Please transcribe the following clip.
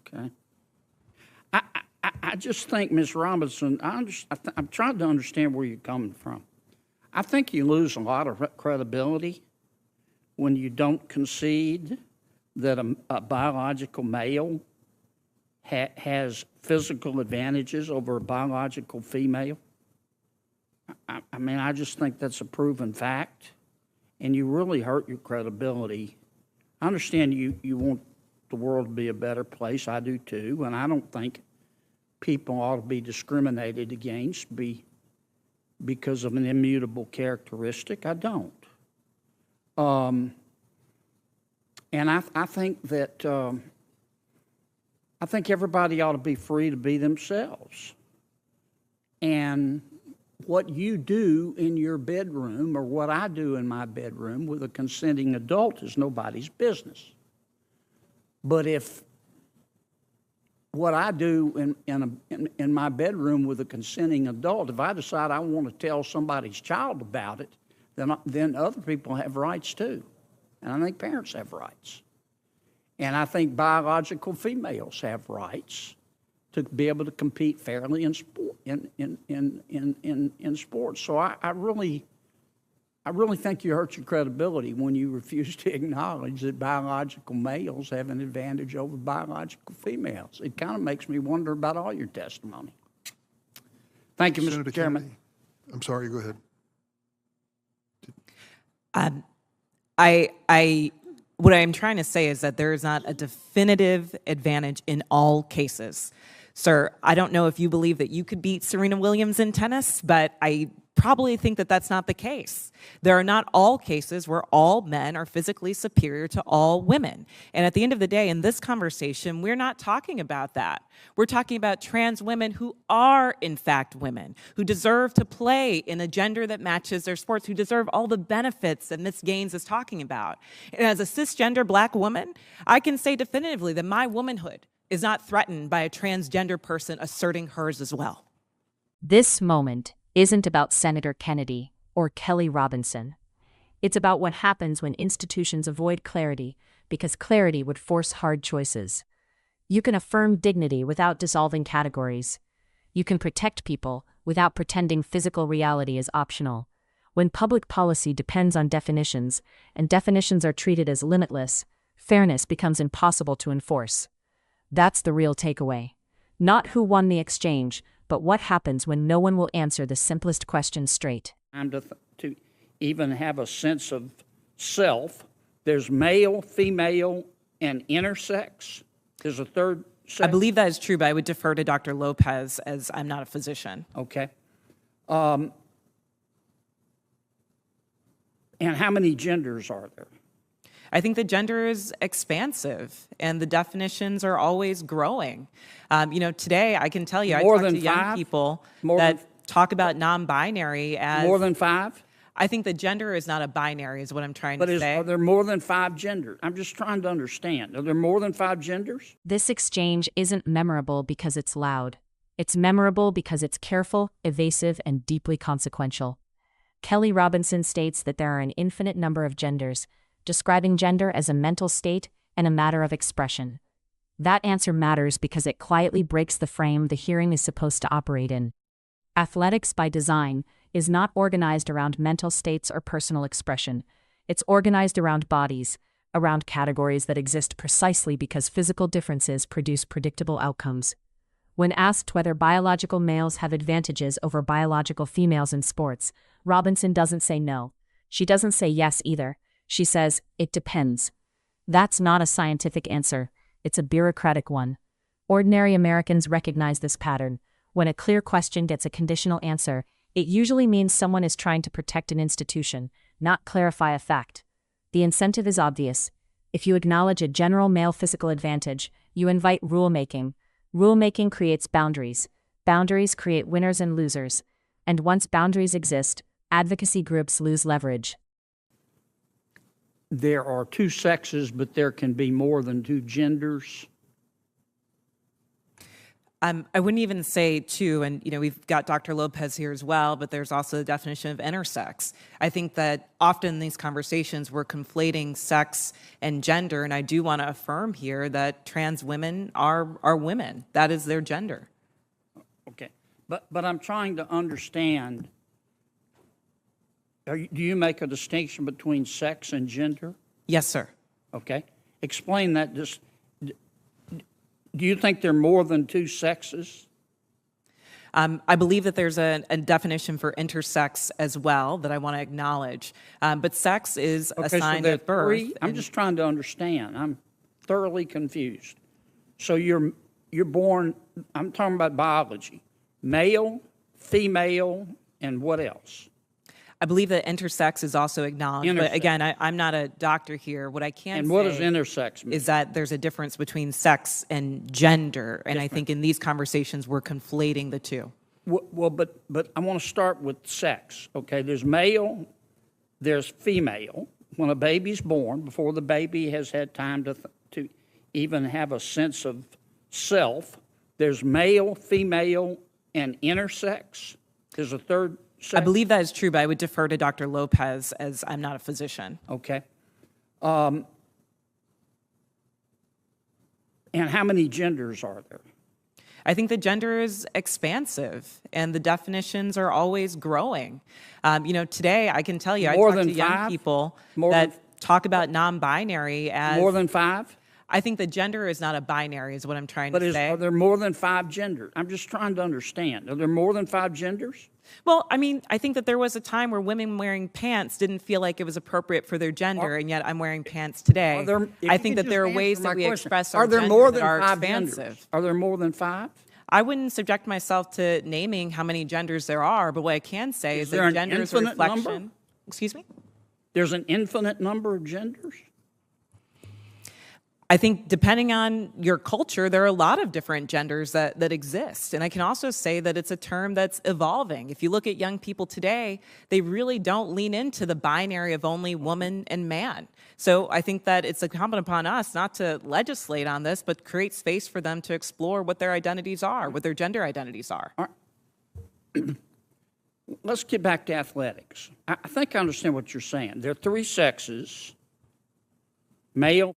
Okay. I just think, Ms. Robinson, I'm trying to understand where you're coming from. I think you lose a lot of credibility when you don't concede that a biological male has physical advantages over a biological female. I mean, I just think that's a proven fact, and you really hurt your credibility. I understand you want the world to be a better place. I do too, and I don't think people ought to be discriminated against because of an immutable characteristic. I don't. And I think that I think everybody ought to be free to be themselves. And what you do in your bedroom or what I do in my bedroom with a consenting adult is nobody's business. But if what I do in my bedroom with a consenting adult, if I decide I want to tell somebody's child about it, then other people have rights too. And I think parents have rights. And I think biological females have rights to be able to compete fairly in sport, in sports. So I really think you hurt your credibility when you refuse to acknowledge that biological males have an advantage over biological females. It kind of makes me wonder about all your testimony. Thank you, Mr. Chairman. Kennedy, I'm sorry, go ahead. What I'm trying to say is that there is not a definitive advantage in all cases. Sir, I don't know if you believe that you could beat Serena Williams in tennis, but I probably think that that's not the case. There are not all cases where all men are physically superior to all women. And at the end of the day, in this conversation, we're not talking about that. We're talking about trans women who are, in fact, women, who deserve to play in a gender that matches their sports, who deserve all the benefits that Ms. Gaines is talking about. And as a cisgender black woman, I can say definitively that my womanhood is not threatened by a transgender person asserting hers as well. This moment isn't about Senator Kennedy or Kelly Robinson. It's about what happens when institutions avoid clarity because clarity would force hard choices. You can affirm dignity without dissolving categories. You can protect people without pretending physical reality is optional. When public policy depends on definitions, and definitions are treated as limitless, fairness becomes impossible to enforce. That's the real takeaway. Not who won the exchange, but what happens when no one will answer the simplest question straight. To even have a sense of self, there's male, female, and intersex. There's a third sex. I believe that is true, but I would defer to Dr. Lopez as I'm not a physician. Okay. And how many genders are there? I think the gender is expansive, and the definitions are always growing. Today I can tell you, I talk to young people that talk about non-binary as more than 5. I think the gender is not a binary, is what I'm trying to say. Are there more than 5 genders? I'm just trying to understand. Are there more than 5 genders? This exchange isn't memorable because it's loud. It's memorable because it's careful, evasive, and deeply consequential. Kelly Robinson states that there are an infinite number of genders, describing gender as a mental state and a matter of expression. That answer matters because it quietly breaks the frame the hearing is supposed to operate in. Athletics by design is not organized around mental states or personal expression. It's organized around bodies, around categories that exist precisely because physical differences produce predictable outcomes. When asked whether biological males have advantages over biological females in sports, Robinson doesn't say no. She doesn't say yes either. She says, it depends. That's not a scientific answer. It's a bureaucratic one. Ordinary Americans recognize this pattern. When a clear question gets a conditional answer, it usually means someone is trying to protect an institution, not clarify a fact. The incentive is obvious. If you acknowledge a general male physical advantage, you invite rulemaking. Rulemaking creates boundaries. Boundaries create winners and losers. And once boundaries exist, advocacy groups lose leverage. There are 2 sexes, but there can be more than 2 genders. I wouldn't even say two, and we've got Dr. Lopez here as well, but there's also the definition of intersex. I think that often in these conversations we're conflating sex and gender, and I do want to affirm here that trans women are women. That is their gender. Okay, but I'm trying to understand, do you make a distinction between sex and gender? Yes, sir. Okay, explain that. Just, do you think there are more than two sexes? I believe that there's a definition for intersex as well that I want to acknowledge. But sex is assigned at birth. I'm just trying to understand. I'm thoroughly confused. So you're born, I'm talking about biology, male, female, and what else? I believe that intersex is also acknowledged. But again, I'm not a doctor here. What I can And say what does intersex mean? is that there's a difference between sex and gender. And I think in these conversations, we're conflating the two. Well, but I want to start with sex, okay? There's male, there's female. When a baby's born, before the baby has had time to even have a sense of self, there's male, female, and intersex. There's a third sex. I believe that is true, but I would defer to Dr. Lopez as I'm not a physician. Okay. And how many genders are there? I think the gender is expansive, and the definitions are always growing. Today I can tell you, I talk to young people that talk about non-binary as more than 5. I think the gender is not a binary, is what I'm trying to say. Are there more than 5 genders? I'm just trying to understand. Are there more than 5 genders? Well, I think that there was a time where women wearing pants didn't feel like it was appropriate for their gender, and yet I'm wearing pants today. I think that there are ways that we express our gender that are expansive. Are there more than 5? I wouldn't subject myself to naming how many genders there are, but what I can say is that gender is a reflection. Number? Excuse me? There's an infinite number of genders? I think depending on your culture, there are a lot of different genders that exist. And I can also say that it's a term that's evolving. If you look at young people today, they really don't lean into the binary of only woman and man. So I think that it's incumbent upon us not to legislate on this, but create space for them to explore what their identities are, what their gender identities are. Let's get back to athletics. I think I understand what you're saying. There are 3 sexes, male,